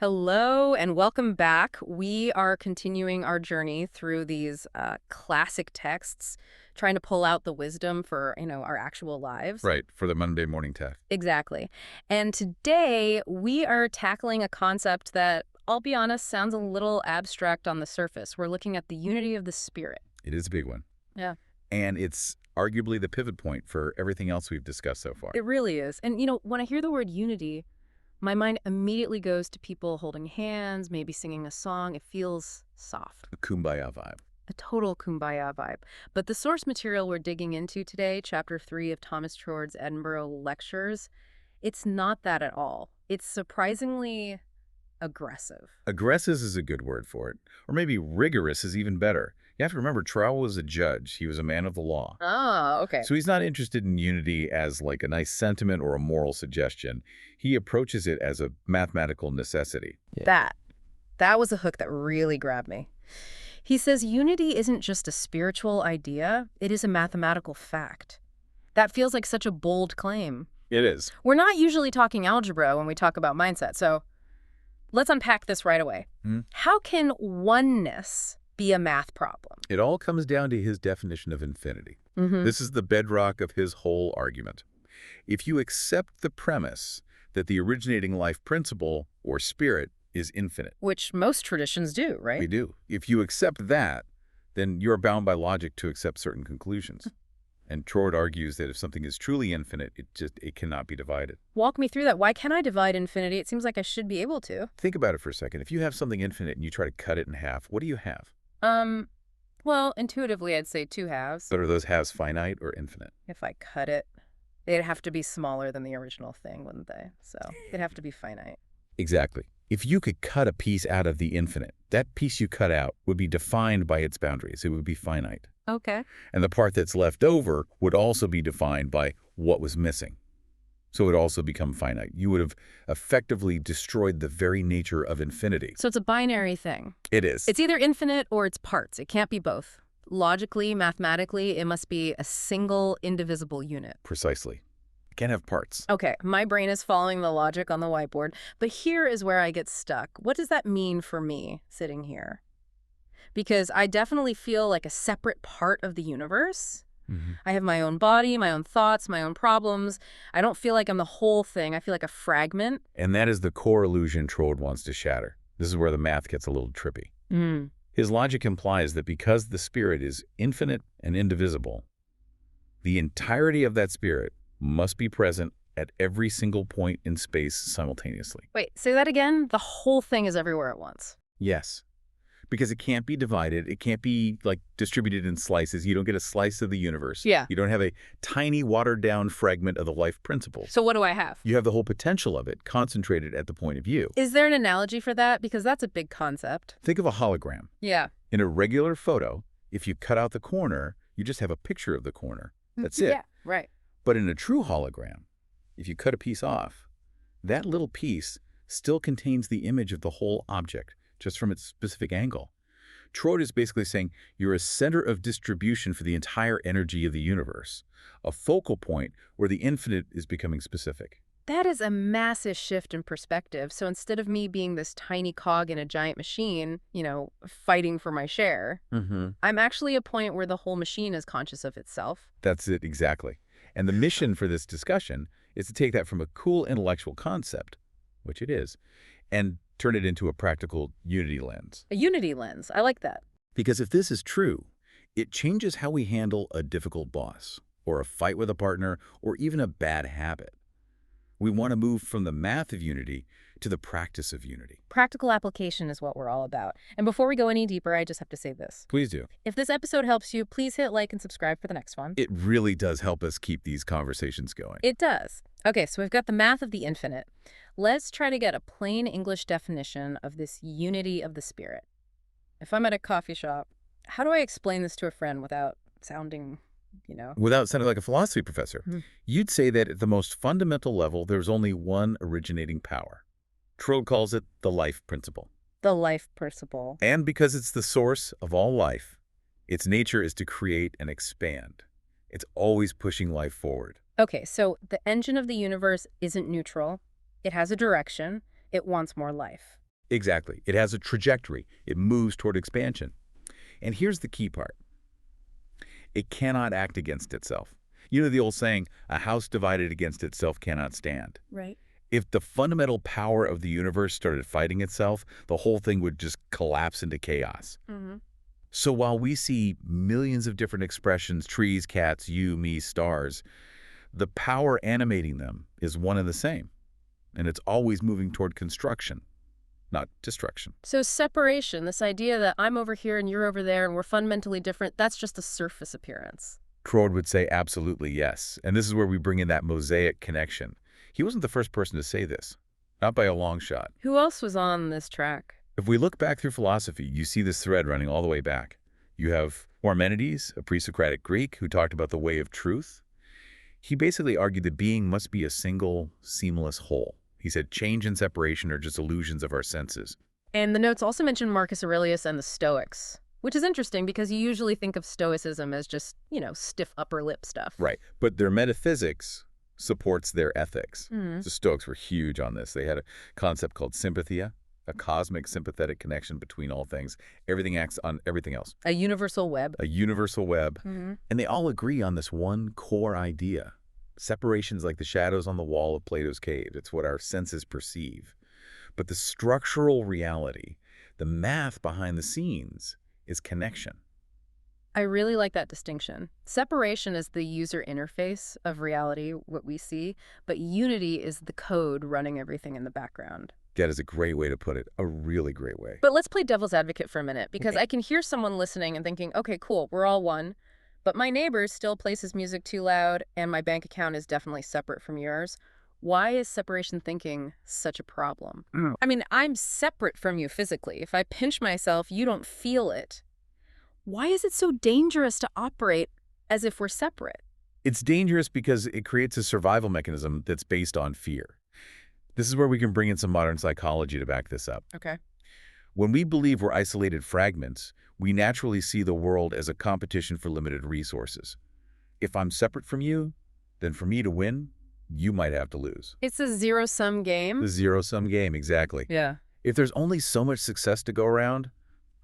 Hello and welcome back. We are continuing our journey through these classic texts, trying to pull out the wisdom for, our actual lives. Right, for the Monday morning tech. Exactly. And today we are tackling a concept that, I'll be honest, sounds a little abstract on the surface. We're looking at the unity of the spirit. It is a big one. Yeah. And it's arguably the pivot point for everything else we've discussed so far. It really is. And, when I hear the word unity, my mind immediately goes to people holding hands, maybe singing a song. It feels soft. The kumbaya vibe. A total kumbaya vibe. But the source material we're digging into today, Chapter 3 of Thomas Troward's Edinburgh Lectures, it's not that at all. It's surprisingly aggressive. Aggressive is a good word for it. Or maybe rigorous is even better. You have to remember, Troward was a judge. He was a man of the law. Ah, okay. So he's not interested in unity as like a nice sentiment or a moral suggestion. He approaches it as a mathematical necessity. That was a hook that really grabbed me. He says unity isn't just a spiritual idea, it is a mathematical fact. That feels like such a bold claim. It is. We're not usually talking algebra when we talk about mindset, so let's unpack this right away. How can oneness be a math problem? It all comes down to his definition of infinity. This is the bedrock of his whole argument. If you accept the premise that the originating life principle, or spirit, is infinite. Which most traditions do, right? We do. If you accept that, then you're bound by logic to accept certain conclusions. And Troward argues that if something is truly infinite, it cannot be divided. Walk me through that. Why can't I divide infinity? It seems like I should be able to. Think about it for a second. If you have something infinite and you try to cut it in half, what do you have? Well, intuitively, I'd say two halves. But are those halves finite or infinite? If I cut it, they'd have to be smaller than the original thing, wouldn't they? So they'd have to be finite. Exactly. If you could cut a piece out of the infinite, that piece you cut out would be defined by its boundaries. It would be finite. Okay. And the part that's left over would also be defined by what was missing. So it would also become finite. You would have effectively destroyed the very nature of infinity. So it's a binary thing. It is. It's either infinite or it's parts. It can't be both. Logically, mathematically, it must be a single, indivisible unit. Precisely. It can't have parts. Okay, my brain is following the logic on the whiteboard, but here is where I get stuck. What does that mean for me sitting here? Because I definitely feel like a separate part of the universe. I have my own body, my own thoughts, my own problems. I don't feel like I'm the whole thing. I feel like a fragment. And that is the core illusion Troward wants to shatter. This is where the math gets a little trippy. His logic implies that because the spirit is infinite and indivisible, the entirety of that spirit must be present at every single point in space simultaneously. Wait, say that again? The whole thing is everywhere at once. Yes. Because it can't be divided. It can't be like distributed in slices. You don't get a slice of the universe. Yeah. You don't have a tiny watered down fragment of the life principle. So what do I have? You have the whole potential of it concentrated at the point of view. Is there an analogy for that? Because that's a big concept. Think of a hologram. Yeah. In a regular photo, if you cut out the corner, you just have a picture of the corner. That's it. Yeah, right. But in a true hologram, if you cut a piece off, that little piece still contains the image of the whole object, just from its specific angle. Troward is basically saying you're a center of distribution for the entire energy of the universe, a focal point where the infinite is becoming specific. That is a massive shift in perspective. So instead of me being this tiny cog in a giant machine, fighting for my share, I'm actually a point where the whole machine is conscious of itself. That's it, exactly. And the mission for this discussion is to take that from a cool intellectual concept, which it is, and turn it into a practical unity lens. A unity lens. I like that. Because if this is true, it changes how we handle a difficult boss, or a fight with a partner, or even a bad habit. We want to move from the math of unity to the practice of unity. Practical application is what we're all about. And before we go any deeper, I just have to say this. Please do. If this episode helps you, please hit like and subscribe for the next one. It really does help us keep these conversations going. It does. Okay, so we've got the math of the infinite. Let's try to get a plain English definition of this unity of the spirit. If I'm at a coffee shop, how do I explain this to a friend without sounding, Without sounding like a philosophy professor, you'd say that at the most fundamental level, there's only one originating power. Troward calls it the life principle. The life principle. And because it's the source of all life, its nature is to create and expand. It's always pushing life forward. Okay, so the engine of the universe isn't neutral. It has a direction. It wants more life. Exactly. It has a trajectory. It moves toward expansion. And here's the key part. It cannot act against itself. You know the old saying, a house divided against itself cannot stand. Right. If the fundamental power of the universe started fighting itself, the whole thing would just collapse into chaos. Mm-hmm. So while we see millions of different expressions, trees, cats, you, me, stars, the power animating them is one and the same. And it's always moving toward construction, not destruction. So separation, this idea that I'm over here and you're over there and we're fundamentally different, that's just a surface appearance. Troward would say absolutely yes. And this is where we bring in that mosaic connection. He wasn't the first person to say this, not by a long shot. Who else was on this track? If we look back through philosophy, you see this thread running all the way back. You have Parmenides, a pre-Socratic Greek, who talked about the way of truth. He basically argued that being must be a single, seamless whole. He said change and separation are just illusions of our senses. And the notes also mention Marcus Aurelius and the Stoics, which is interesting because you usually think of Stoicism as just, stiff upper lip stuff. Right. But their metaphysics supports their ethics. Mm. The Stoics were huge on this. They had a concept called sympathia, a cosmic sympathetic connection between all things. Everything acts on everything else. A universal web. A universal web. Mm-hmm. And they all agree on this one core idea. Separation's like the shadows on the wall of Plato's cave. It's what our senses perceive. But the structural reality, the math behind the scenes, is connection. I really like that distinction. Separation is the user interface of reality, what we see, but unity is the code running everything in the background. That is a great way to put it, a really great way. But let's play devil's advocate for a minute, because Okay. I can hear someone listening and thinking, okay, cool, we're all one, but my neighbor still plays his music too loud, and my bank account is definitely separate from yours. Why is separation thinking such a problem? I mean, I'm separate from you physically. If I pinch myself, you don't feel it. Why is it so dangerous to operate as if we're separate? It's dangerous because it creates a survival mechanism that's based on fear. This is where we can bring in some modern psychology to back this up. Okay. When we believe we're isolated fragments, we naturally see the world as a competition for limited resources. If I'm separate from you, then for me to win, you might have to lose. It's a zero-sum game? The zero-sum game, exactly. Yeah. If there's only so much success to go around,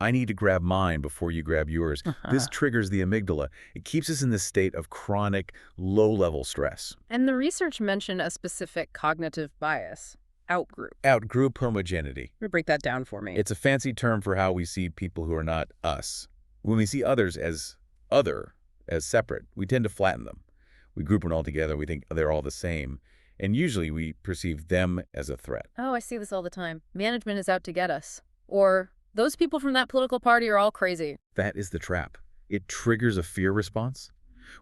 I need to grab mine before you grab yours. This triggers the amygdala. It keeps us in this state of chronic, low-level stress. And the research mentioned a specific cognitive bias, outgroup. Outgroup homogeneity. Break that down for me. It's a fancy term for how we see people who are not us. When we see others as other, as separate, we tend to flatten them. We group them all together. We think they're all the same. And usually we perceive them as a threat. Oh, I see this all the time. Management is out to get us. Or those people from that political party are all crazy. That is the trap. It triggers a fear response.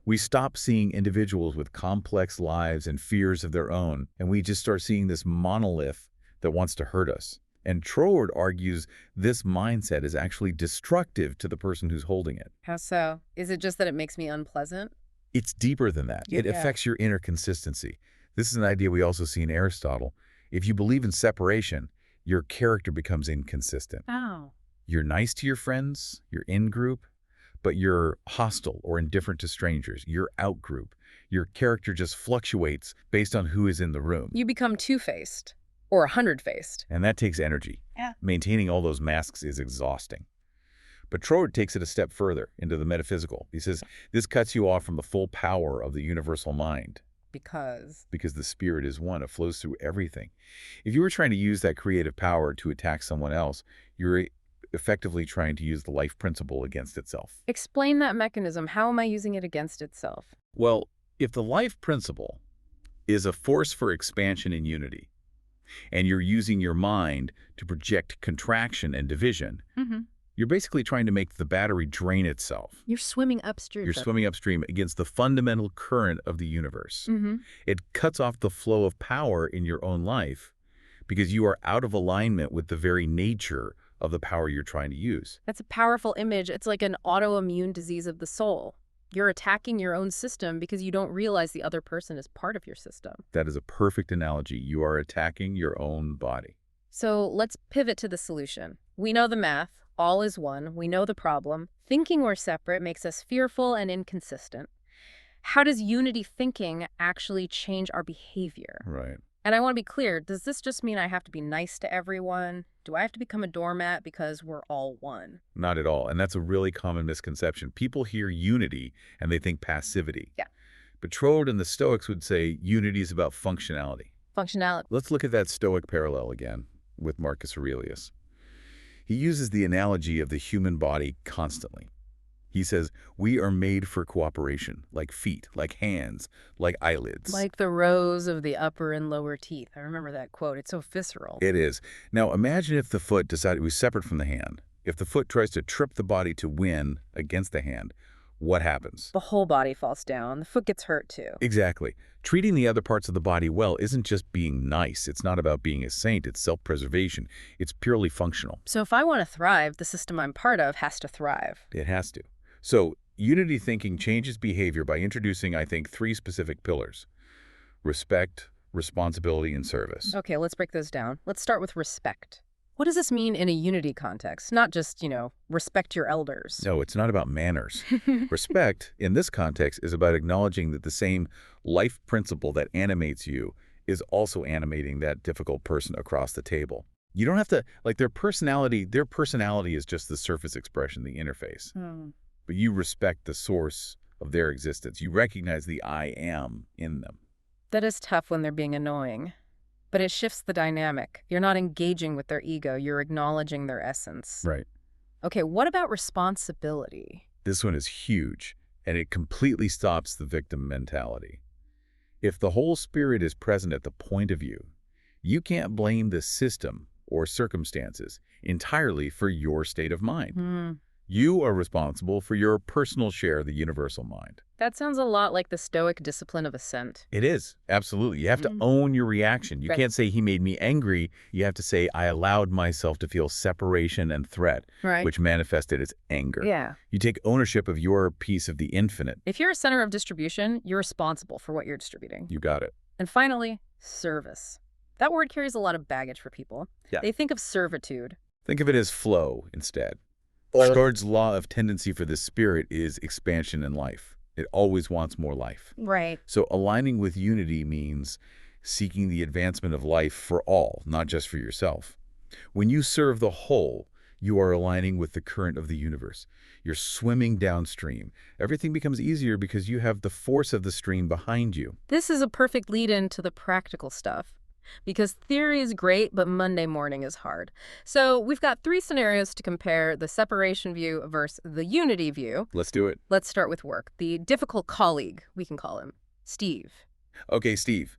We stop seeing individuals with complex lives and fears of their own, and we just start seeing this monolith that wants to hurt us. And Troward argues this mindset is actually destructive to the person who's holding it. How so? Is it just that it makes me unpleasant? It's deeper than that. It Yeah. affects your inner consistency. This is an idea we also see in Aristotle. If you believe in separation, your character becomes inconsistent. Oh. You're nice to your friends, you're in group, but you're hostile or indifferent to strangers. You're out group. Your character just fluctuates based on who is in the room. You become two-faced. Or 100-faced. And that takes energy. Yeah. Maintaining all those masks is exhausting. But Troward takes it a step further into the metaphysical. He says, this cuts you off from the full power of the universal mind. Because the spirit is one. It flows through everything. If you were trying to use that creative power to attack someone else, you're effectively trying to use the life principle against itself. Explain that mechanism. How am I using it against itself? Well, if the life principle is a force for expansion and unity, and you're using your mind to project contraction and division, you're basically trying to make the battery drain itself. You're swimming upstream. You're swimming upstream against the fundamental current of the universe. It cuts off the flow of power in your own life because you are out of alignment with the very nature of the power you're trying to use. That's a powerful image. It's like an autoimmune disease of the soul. You're attacking your own system because you don't realize the other person is part of your system. That is a perfect analogy. You are attacking your own body. So let's pivot to the solution. We know the math. All is one. We know the problem. Thinking we're separate makes us fearful and inconsistent. How does unity thinking actually change our behavior? Right. And I want to be clear, does this just mean I have to be nice to everyone? Do I have to become a doormat because we're all one? Not at all. And that's a really common misconception. People hear unity and they think passivity. Yeah. But Troward and the Stoics would say unity is about functionality. Functionality. Let's look at that Stoic parallel again with Marcus Aurelius. He uses the analogy of the human body constantly. He says, we are made for cooperation, like feet, like hands, like eyelids. Like the rows of the upper and lower teeth. I remember that quote. It's so visceral. It is. Now, imagine if the foot decided it was separate from the hand. If the foot tries to trip the body to win against the hand, what happens? The whole body falls down. The foot gets hurt too. Exactly. Treating the other parts of the body well isn't just being nice. It's not about being a saint. It's self-preservation. It's purely functional. So if I want to thrive, the system I'm part of has to thrive. It has to. So unity thinking changes behavior by introducing, I think, 3 specific pillars: respect, responsibility, and service. Okay, let's break those down. Let's start with respect. What does this mean in a unity context? Not just, respect your elders. No, it's not about manners. Respect, in this context, is about acknowledging that the same life principle that animates you is also animating that difficult person across the table. You don't have to, their personality is just the surface expression, the interface. But you respect the source of their existence. You recognize the I am in them. That is tough when they're being annoying. But it shifts the dynamic. You're not engaging with their ego. You're acknowledging their essence. Right. Okay, what about responsibility? This one is huge, and it completely stops the victim mentality. If the whole spirit is present at the point of view, you can't blame the system or circumstances entirely for your state of mind. You are responsible for your personal share of the universal mind. That sounds a lot like the Stoic discipline of assent. It is, absolutely. You have to own your reaction. You can't say, he made me angry. You have to say, I allowed myself to feel separation and threat, which manifested as anger. Yeah. You take ownership of your piece of the infinite. If you're a center of distribution, you're responsible for what you're distributing. You got it. And finally, service. That word carries a lot of baggage for people. Yeah. They think of servitude. Think of it as flow instead. Troward's law of tendency for the spirit is expansion in life. It always wants more life. Right. So aligning with unity means seeking the advancement of life for all, not just for yourself. When you serve the whole, you are aligning with the current of the universe. You're swimming downstream. Everything becomes easier because you have the force of the stream behind you. This is a perfect lead-in to the practical stuff. Because theory is great, but Monday morning is hard. So we've got 3 scenarios to compare the separation view versus the unity view. Let's do it. Let's start with work. The difficult colleague, we can call him Steve. Okay, Steve.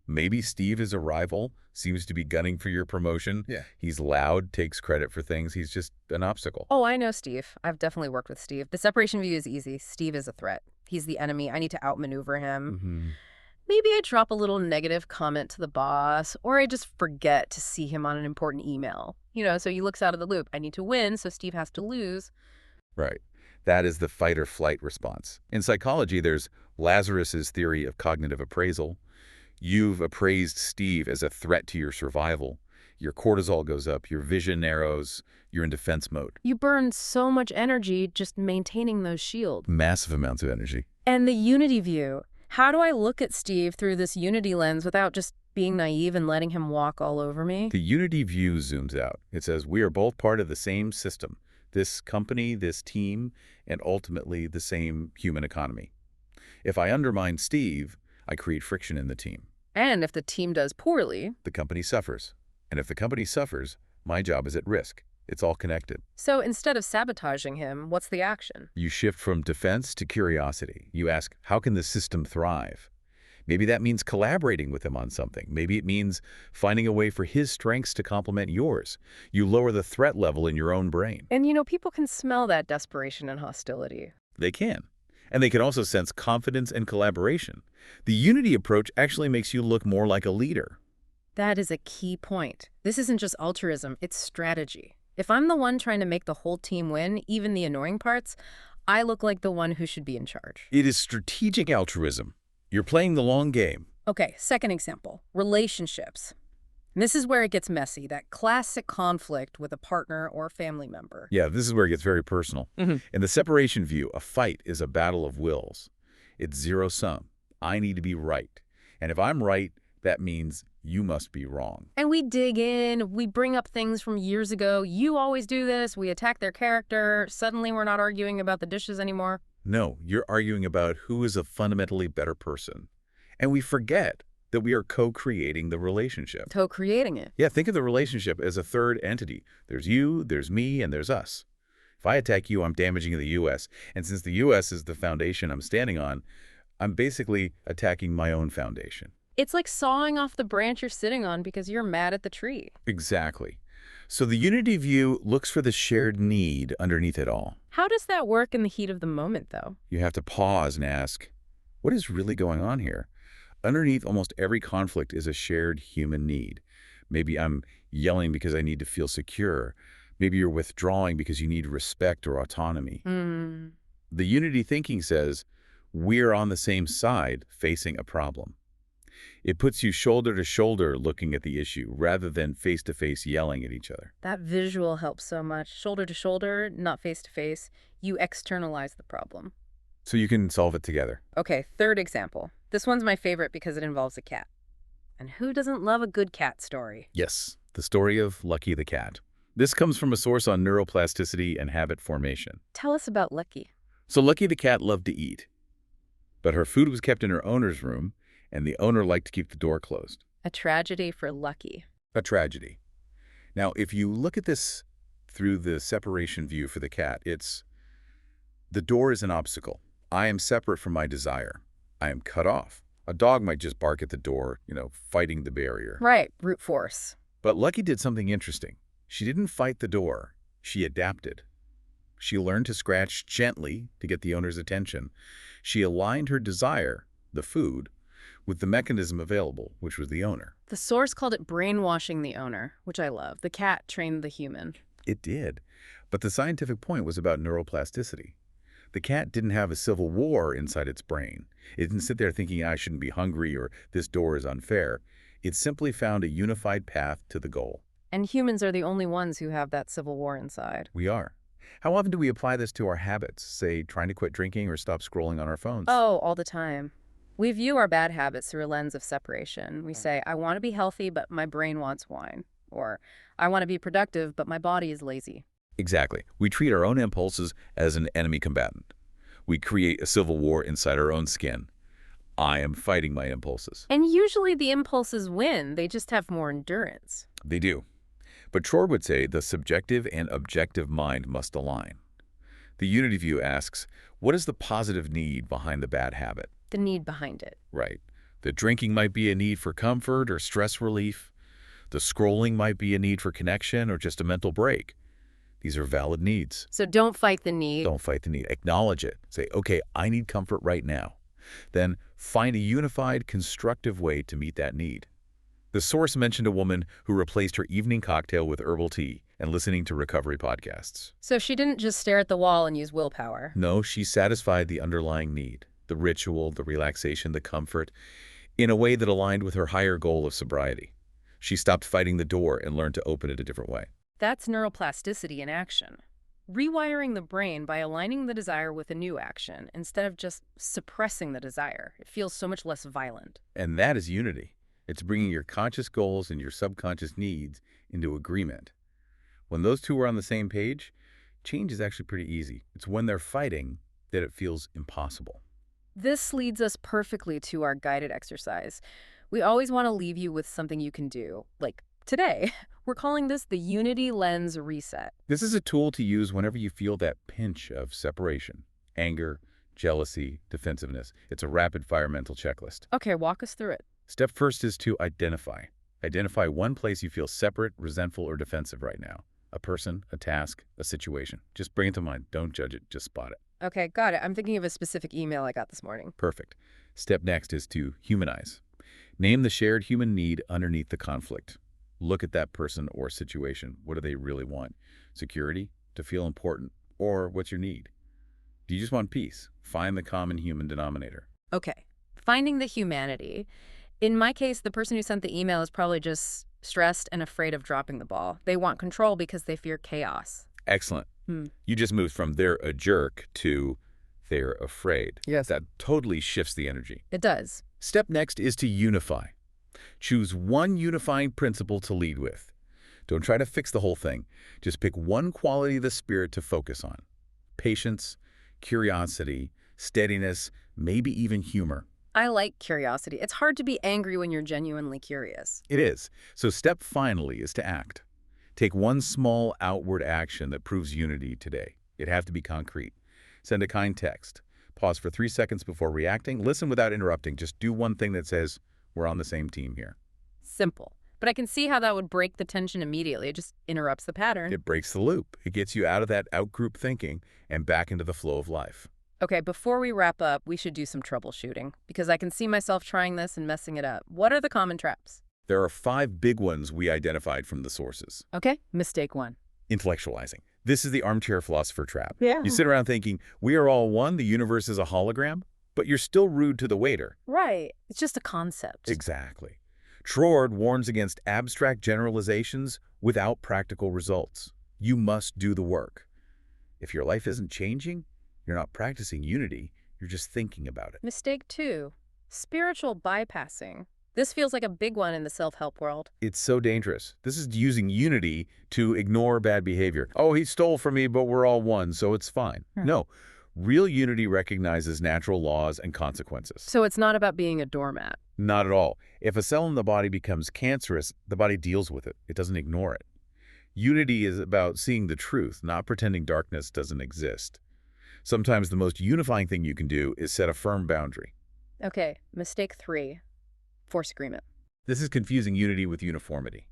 Maybe Steve is a rival, seems to be gunning for your promotion. Yeah. He's loud, takes credit for things. He's just an obstacle. Oh, I know Steve. I've definitely worked with Steve. The separation view is easy. Steve is a threat. He's the enemy. I need to outmaneuver him. Maybe I drop a little negative comment to the boss, or I just forget to see him on an important email. So he looks out of the loop. I need to win, so Steve has to lose. Right. That is the fight or flight response. In psychology, there's Lazarus's theory of cognitive appraisal. You've appraised Steve as a threat to your survival. Your cortisol goes up, your vision narrows, you're in defense mode. You burn so much energy just maintaining those shields. Massive amounts of energy. And the unity view. How do I look at Steve through this unity lens without just being naive and letting him walk all over me? The unity view zooms out. It says we are both part of the same system, this company, this team, and ultimately the same human economy. If I undermine Steve, I create friction in the team. And if the team does poorly, the company suffers. And if the company suffers, my job is at risk. It's all connected. So instead of sabotaging him, what's the action? You shift from defense to curiosity. You ask, how can the system thrive? Maybe that means collaborating with him on something. Maybe it means finding a way for his strengths to complement yours. You lower the threat level in your own brain. And people can smell that desperation and hostility. They can. And they can also sense confidence and collaboration. The unity approach actually makes you look more like a leader. That is a key point. This isn't just altruism, it's strategy. If I'm the one trying to make the whole team win, even the annoying parts, I look like the one who should be in charge. It is strategic altruism. You're playing the long game. Okay, second example, relationships. And this is where it gets messy, that classic conflict with a partner or family member. Yeah, this is where it gets very personal. In the separation view, a fight is a battle of wills. It's zero-sum. I need to be right. And if I'm right, that means You must be wrong. And we dig in, we bring up things from years ago. You always do this. We attack their character. Suddenly we're not arguing about the dishes anymore. No, you're arguing about who is a fundamentally better person. And we forget that we are co-creating the relationship. Co-creating it. Yeah, think of the relationship as a third entity. There's you, there's me, and there's us. If I attack you, I'm damaging the U.S. And since the U.S. is the foundation I'm standing on, I'm basically attacking my own foundation. It's like sawing off the branch you're sitting on because you're mad at the tree. Exactly. So the unity view looks for the shared need underneath it all. How does that work in the heat of the moment, though? You have to pause and ask, what is really going on here? Underneath almost every conflict is a shared human need. Maybe I'm yelling because I need to feel secure. Maybe you're withdrawing because you need respect or autonomy. The unity thinking says, we're on the same side facing a problem. It puts you shoulder to shoulder looking at the issue rather than face to face yelling at each other. That visual helps so much. Shoulder to shoulder, not face to face. You externalize the problem. So you can solve it together. Okay, third example. This one's my favorite because it involves a cat. And who doesn't love a good cat story? Yes, the story of Lucky the cat. This comes from a source on neuroplasticity and habit formation. Tell us about Lucky. So Lucky the cat loved to eat, but her food was kept in her owner's room, and the owner liked to keep the door closed. A tragedy for Lucky. A tragedy. Now, if you look at this through the separation view for the cat, the door is an obstacle. I am separate from my desire. I am cut off. A dog might just bark at the door, fighting the barrier. Right, brute force. But Lucky did something interesting. She didn't fight the door. She adapted. She learned to scratch gently to get the owner's attention. She aligned her desire, the food, with the mechanism available, which was the owner. The source called it brainwashing the owner, which I love. The cat trained the human. It did. But the scientific point was about neuroplasticity. The cat didn't have a civil war inside its brain. It didn't sit there thinking, I shouldn't be hungry or this door is unfair. It simply found a unified path to the goal. And humans are the only ones who have that civil war inside. We are. How often do we apply this to our habits, say trying to quit drinking or stop scrolling on our phones? Oh, all the time. We view our bad habits through a lens of separation. We say, I want to be healthy, but my brain wants wine. Or, I want to be productive, but my body is lazy. Exactly. We treat our own impulses as an enemy combatant. We create a civil war inside our own skin. I am fighting my impulses. And usually the impulses win. They just have more endurance. They do. But Troward would say the subjective and objective mind must align. The unity view asks, what is the positive need behind the bad habit? The need behind it. Right. The drinking might be a need for comfort or stress relief. The scrolling might be a need for connection or just a mental break. These are valid needs. So don't fight the need. Don't fight the need. Acknowledge it. Say, okay, I need comfort right now. Then find a unified, constructive way to meet that need. The source mentioned a woman who replaced her evening cocktail with herbal tea and listening to recovery podcasts. So she didn't just stare at the wall and use willpower. No, she satisfied the underlying need, the ritual, the relaxation, the comfort, in a way that aligned with her higher goal of sobriety. She stopped fighting the door and learned to open it a different way. That's neuroplasticity in action. Rewiring the brain by aligning the desire with a new action instead of just suppressing the desire. It feels so much less violent. And that is unity. It's bringing your conscious goals and your subconscious needs into agreement. When those two are on the same page, change is actually pretty easy. It's when they're fighting that it feels impossible. This leads us perfectly to our guided exercise. We always want to leave you with something you can do. Like today, we're calling this the Unity Lens Reset. This is a tool to use whenever you feel that pinch of separation, anger, jealousy, defensiveness. It's a rapid-fire mental checklist. Okay, walk us through it. Step first is to identify. Identify one place you feel separate, resentful, or defensive right now. A person, a task, a situation. Just bring it to mind. Don't judge it. Just spot it. Okay, got it. I'm thinking of a specific email I got this morning. Perfect. Step next is to humanize. Name the shared human need underneath the conflict. Look at that person or situation. What do they really want? Security? To feel important? Or what's your need? Do you just want peace? Find the common human denominator. Okay, finding the humanity. In my case, the person who sent the email is probably just stressed and afraid of dropping the ball. They want control because they fear chaos. Excellent. You just moved from they're a jerk to they're afraid. Yes. That totally shifts the energy. It does. Step next is to unify. Choose one unifying principle to lead with. Don't try to fix the whole thing. Just pick one quality of the spirit to focus on. Patience, curiosity, steadiness, maybe even humor. I like curiosity. It's hard to be angry when you're genuinely curious. It is. So step finally is to act. Take one small outward action that proves unity today. It'd have to be concrete. Send a kind text. Pause for 3 seconds before reacting. Listen without interrupting. Just do one thing that says, we're on the same team here. Simple. But I can see how that would break the tension immediately. It just interrupts the pattern. It breaks the loop. It gets you out of that out-group thinking and back into the flow of life. Okay, before we wrap up, we should do some troubleshooting, because I can see myself trying this and messing it up. What are the common traps? There are 5 big ones we identified from the sources. Okay, mistake 1. Intellectualizing. This is the armchair philosopher trap. Yeah. You sit around thinking, we are all one, the universe is a hologram, but you're still rude to the waiter. Right. It's just a concept. Exactly. Troward warns against abstract generalizations without practical results. You must do the work. If your life isn't changing, you're not practicing unity, you're just thinking about it. Mistake 2. Spiritual bypassing. This feels like a big one in the self-help world. It's so dangerous. This is using unity to ignore bad behavior. Oh, he stole from me, but we're all one, so it's fine. No. Real unity recognizes natural laws and consequences. So it's not about being a doormat. Not at all. If a cell in the body becomes cancerous, the body deals with it. It doesn't ignore it. Unity is about seeing the truth, not pretending darkness doesn't exist. Sometimes the most unifying thing you can do is set a firm boundary. Okay, mistake 3. Force agreement. This is confusing unity with uniformity.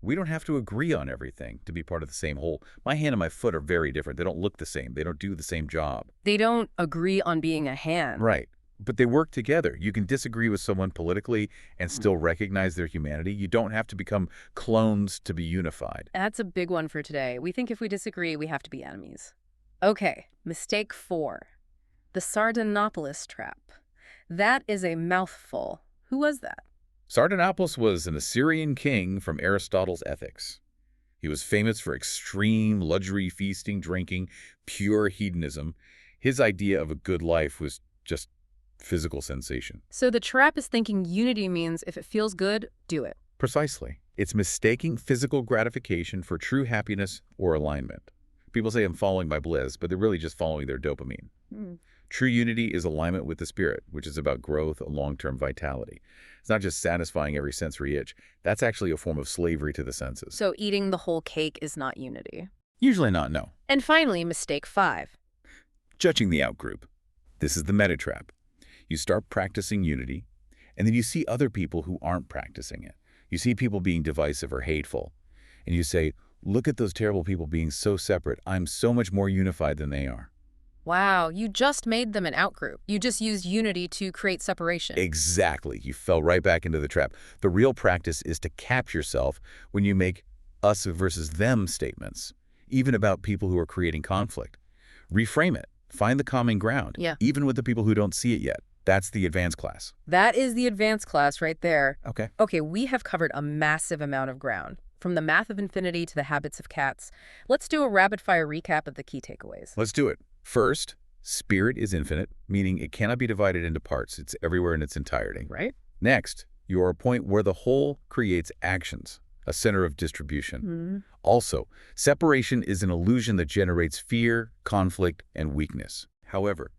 We don't have to agree on everything to be part of the same whole. My hand and my foot are very different. They don't look the same. They don't do the same job. They don't agree on being a hand. Right. But they work together. You can disagree with someone politically and still recognize their humanity. You don't have to become clones to be unified. That's a big one for today. We think if we disagree, we have to be enemies. Okay, mistake 4. The Sardanapalus trap. That is a mouthful. Who was that? Sardanapalus was an Assyrian king from Aristotle's Ethics. He was famous for extreme luxury feasting, drinking, pure hedonism. His idea of a good life was just physical sensation. So the trap is thinking unity means if it feels good, do it. Precisely. It's mistaking physical gratification for true happiness or alignment. People say I'm following my bliss, but they're really just following their dopamine. True unity is alignment with the spirit, which is about growth and long-term vitality. It's not just satisfying every sensory itch. That's actually a form of slavery to the senses. So eating the whole cake is not unity. Usually not, no. And finally, mistake 5. Judging the outgroup. This is the meta trap. You start practicing unity, and then you see other people who aren't practicing it. You see people being divisive or hateful, and you say, look at those terrible people being so separate. I'm so much more unified than they are. Wow, you just made them an outgroup. You just used unity to create separation. Exactly. You fell right back into the trap. The real practice is to catch yourself when you make us versus them statements, even about people who are creating conflict. Reframe it. Find the common ground, even with the people who don't see it yet. That's the advanced class. That is the advanced class right there. Okay. Okay, we have covered a massive amount of ground, from the math of infinity to the habits of cats. Let's do a rapid-fire recap of the key takeaways. Let's do it. First, spirit is infinite, meaning it cannot be divided into parts. It's everywhere in its entirety. Right. Next, you are a point where the whole creates actions, a center of distribution. Also, separation is an illusion that generates fear, conflict, and weakness. However,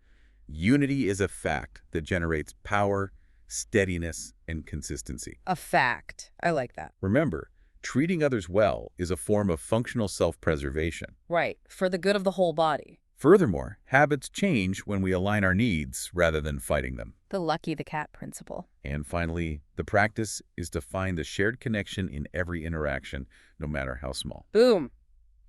unity is a fact that generates power, steadiness, and consistency. A fact. I like that. Remember, treating others well is a form of functional self-preservation. Right, for the good of the whole body. Furthermore, habits change when we align our needs rather than fighting them. The lucky the cat principle. And finally, the practice is to find the shared connection in every interaction, no matter how small. Boom.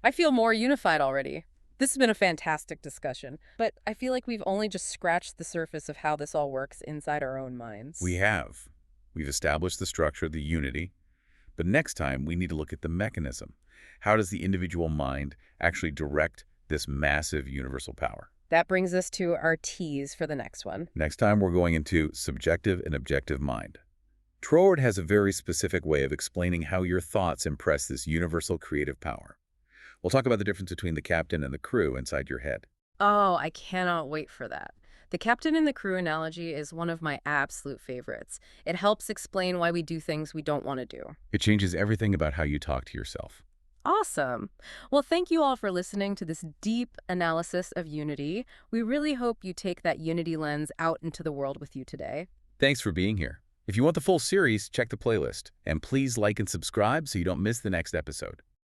I feel more unified already. This has been a fantastic discussion, but I feel like we've only just scratched the surface of how this all works inside our own minds. We have. We've established the structure, the unity, but next time we need to look at the mechanism. How does the individual mind actually direct this massive universal power? That brings us to our T's for the next one. Next time we're going into subjective and objective mind. Troward has a very specific way of explaining how your thoughts impress this universal creative power. We'll talk about the difference between the captain and the crew inside your head. Oh, I cannot wait for that. The captain and the crew analogy is one of my absolute favorites. It helps explain why we do things we don't want to do. It changes everything about how you talk to yourself. Awesome. Well, thank you all for listening to this deep analysis of unity. We really hope you take that unity lens out into the world with you today. Thanks for being here. If you want the full series, check the playlist. And please like and subscribe so you don't miss the next episode.